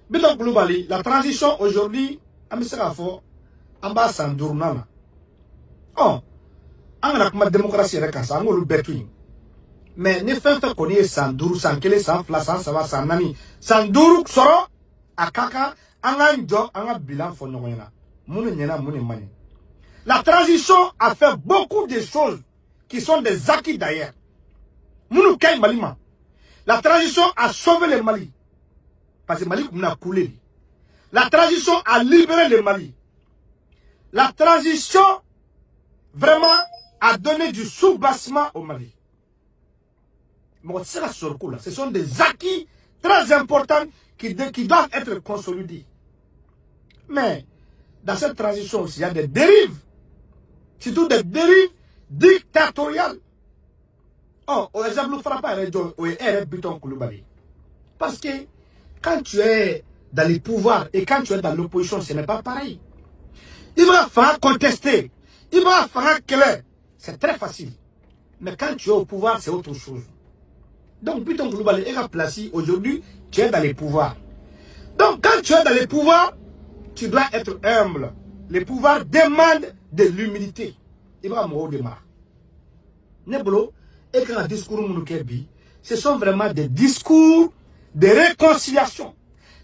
Bilan Koulibaly, la transition aujourd'hui, Amisrafo, Amba Sandournana. Oh, on a la démocratie avec ça, on a le bétuin. Mais ne fait qu'on est Sandour, Sankele, Sanfla, Sansava, Sanami, Sandour, Soro, Akaka, on a un job, on a un bilan pour nous. La transition a fait beaucoup de choses qui sont des acquis d'ailleurs. La transition a sauvé le Mali. Parce que le Mali a coulé. La transition a libéré le Mali. La transition vraiment a donné du soubassement au Mali. Ce sont des acquis très importants qui doivent être consolidés. Mais dans cette transition aussi, il y a des dérives. Surtout des dérives dictatoriales. Oh, par exemple, nous ne pas un Koulibaly. Parce que quand tu es dans les pouvoirs et quand tu es dans l'opposition, ce n'est pas pareil. Il va falloir contester. Il va falloir clair. C'est très facile. Mais quand tu es au pouvoir, c'est autre chose. Donc, Biton Koulibaly est placé aujourd'hui, tu es dans les pouvoirs. Donc, quand tu es dans les pouvoirs, tu dois être humble. Les pouvoirs demandent de l'humilité. Il va mourir de marre. Nebolo, et quand un discours Mounukebi, ce sont vraiment des discours de réconciliation.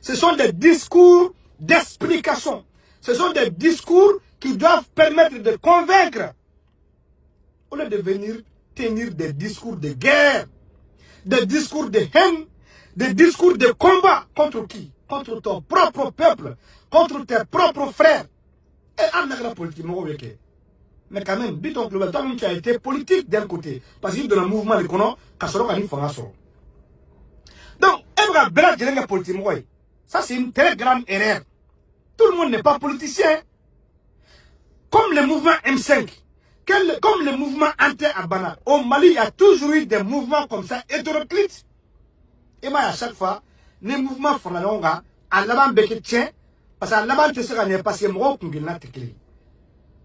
Ce sont des discours d'explication. Ce sont des discours qui doivent permettre de convaincre. Au lieu de venir tenir des discours de guerre, des discours de haine, des discours de combat contre qui? Contre ton propre peuple, contre tes propres frères. Et en agra politique, mais quand même, Biton Koulibaly, toi-même tu as été politique d'un côté. Parce qu'il y a un mouvement de Kono, Kassoro Kani Fangaso. Donc, Ebra Bela Djenga politique, ça c'est une très grande erreur. Tout le monde n'est pas politicien. Comme le mouvement M5, comme le mouvement anti-Abana, au Mali, il y a toujours eu des mouvements comme ça, hétéroclites. Et moi, à chaque fois, les mouvements font la longue, à l'avant Beketien, parce qu'à l'avant, tu sais qu'on est passé, moi, qu'on n'a pas clé.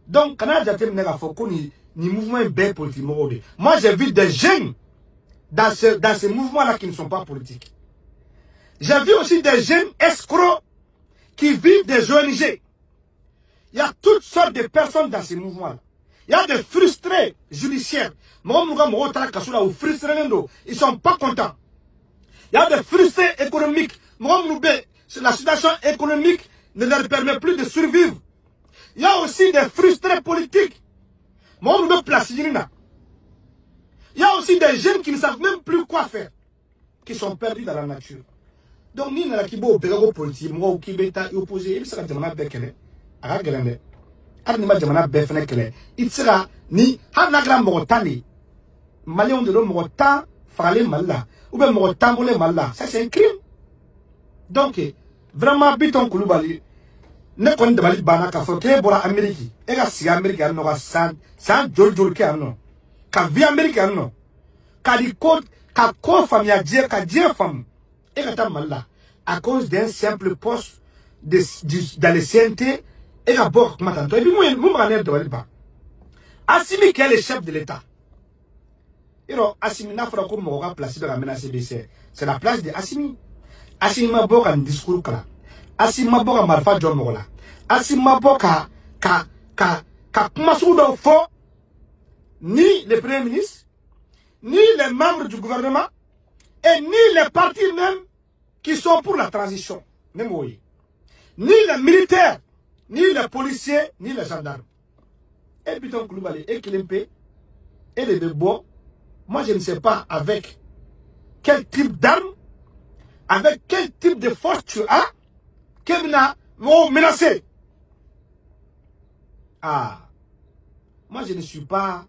Donc, quand on a ni mouvement politique, moi j'ai vu des jeunes dans ces mouvements-là qui ne sont pas politiques. J'ai vu aussi des jeunes escrocs qui vivent des ONG. Il y a toutes sortes de personnes dans ces mouvements-là. Il y a des frustrés judiciaires. Ils ne sont pas contents. Il y a des frustrés économiques. La situation économique ne leur permet plus de survivre. Il y a aussi des frustrés politiques. Il y a aussi des jeunes qui ne savent même plus quoi faire, qui sont perdus dans la nature. Donc, ni na kibo opéra politique, moi qui beta opposé, il sera demandé bekele, à Galande. Arnima demanda befnekele. Il sera ni Hanagram Morotani, Malion de l'homme Morotan, Frale Malla, ou bien Morotan Bole Malla. Ça, c'est un crime. Donc, vraiment, Biton Koulibaly. Ne connaît pas les banques à faire pour l'Amérique. Et la si Amérique a non sans Jojo qui a non. Quand vie américaine non. Quand il compte, quand quoi famille a dire, quand Dieu femme. Et quand mal là. À cause d'un simple poste dans le CNT. Et d'abord, maintenant, et puis moi, je ne pas. Assimi qui est le chef de l'État. Et donc, Assimi n'a pas comme on placé dans la menace CBC. C'est la place de Assimi. Assimi m'a beau un discours là. Assimi m'a beau un marfa John Mola. Assimi m'a beau ka Masouda Fo, ni le Premier ministre, ni les membres du gouvernement, et ni les partis même qui sont pour la transition. Ni les militaires, ni les policiers, ni les gendarmes. Et Biton Koulibaly, et Kilimpe, et les Bebo, moi je ne sais pas avec quel type d'armes, avec quel type de force tu as, qui vont menacer. Ah, moi je ne suis pas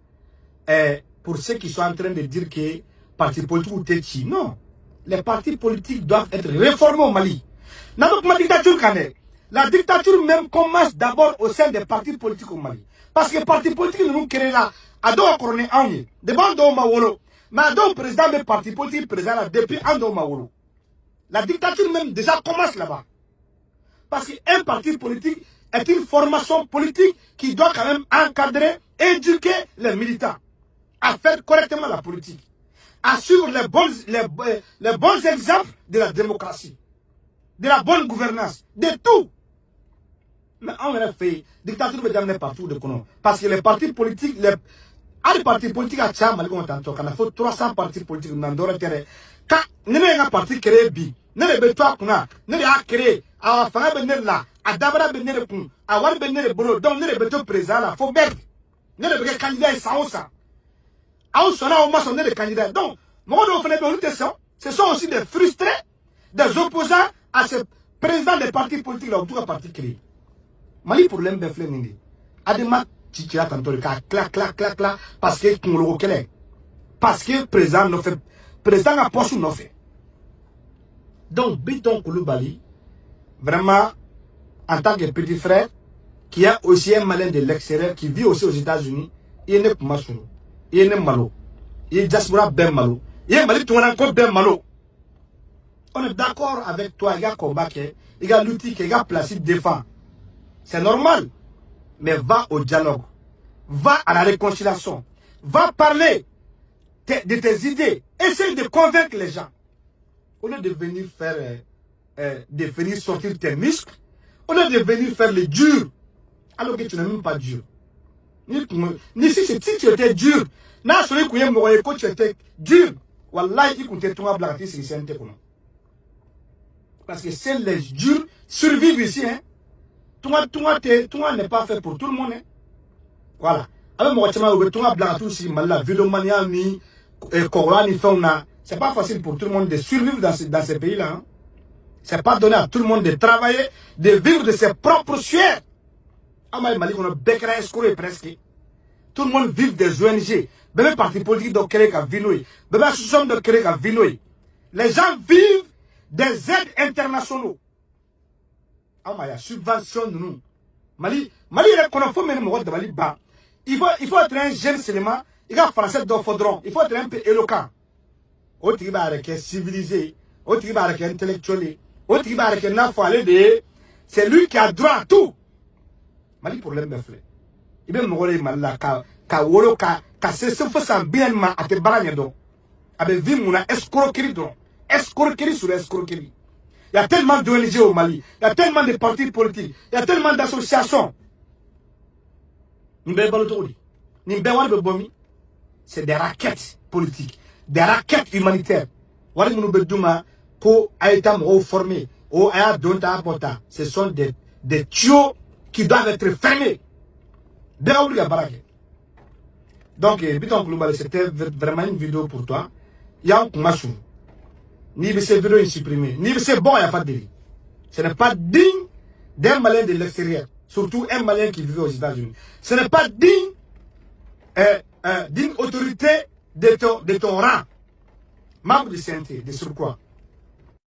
pour ceux qui sont en train de dire que parti politique ou Téchi. Non, les partis politiques doivent être réformés au Mali. La dictature même commence d'abord au sein des partis politiques au Mali. Parce que les partis politiques nous créent là, à deux couronner en y, devant deux Mawolo. Mais deux présidents des partis politiques présents là depuis un deux Mawolo. La dictature même déjà commence là-bas. Parce qu'un parti politique est une formation politique qui doit quand même encadrer, éduquer les militants à faire correctement la politique, à suivre les bons exemples de la démocratie. de la bonne gouvernance, de tout. Mais on a fait dictature de partout de Kono. Parce que les partis politiques, les partis politiques à Tcham, on a fait 300 partis politiques dans le terrain. Quand nous avons un parti créé, nous avons créé, à la fin de là, à Dabra Benere Kun, à War Benere Bono, donc nous avons président là, faut mettre. Nous avons des candidats sans ça. À on sonne, on m'a des candidats. Donc, moi, ce sont aussi des frustrés, des opposants à ce président des partis politiques là, ou tout un parti créé. Mali problème de flemme Adema Chichira tantôt clac clac parce que Kongolo Kele. Parce que président ne fait président a poste non fait. Donc Biton Koulibaly vraiment en tant que petit frère qui a aussi un malin de l'extérieur qui vit aussi aux États-Unis, il n'est pas masou. Il n'est malo. Il est diaspora ben malo. Il est Mali tout encore ben malo. On est d'accord avec toi, il y a combat il y a l'outil qui a placé défend. C'est normal. Mais va au dialogue. Va à la réconciliation. Va parler de tes idées. Essaye de convaincre les gens. Au lieu de venir faire, de venir sortir tes muscles, au lieu de venir faire le dur, alors que tu n'es même pas dur. Ni si tu étais dur, n'a celui qui est mort et que tu étais dur, wallah, il comptait tout à blaguer si c'est un téléphone. Parce que c'est les durs survivent ici, hein. Tout n'est pas fait pour tout le monde. Hein? Voilà. Alors, moi, c'est pas facile pour tout le monde de survivre dans ces pays-là. Hein? C'est pas donné à tout le monde de travailler, de vivre de ses propres sueurs. Tout le monde vit des ONG. Même parti politique de créer qu'à Vinoy. Même association de créer qu'à Vinoy. Les gens vivent des aides internationaux. Ah, mais il y a subvention de nous. Mali, il faut être un jeune seulement. Il y a français d'Offodron. Il faut être un peu éloquent. Au tribunal avec civilisé. Au tribunal avec intellectuel. Au tribunal avec un enfant. C'est lui qui a droit à tout. Mali problème de flé. Il veut me voir mal ka wolo ka c'est ce faut bien ma à te baranya donc. Avec vie mon escroquerie donc. Escroquerie sur escroquerie. Il y a tellement d'ONG au Mali, il y a tellement de partis politiques, il y a tellement d'associations. C'est des raquettes politiques, des raquettes humanitaires. Ce sont des tuyaux qui doivent être fermés. Donc, c'était vraiment une vidéo pour toi. Il y a un comachou. Ni ces vidéos supprimées, ni c'est bon, il n'y a pas de délit. Ce n'est pas digne d'un Malien de l'extérieur, surtout un Malien qui vit aux États-Unis. Ce n'est pas digne d'une autorité de ton rang, membre du CNT, de surcroît.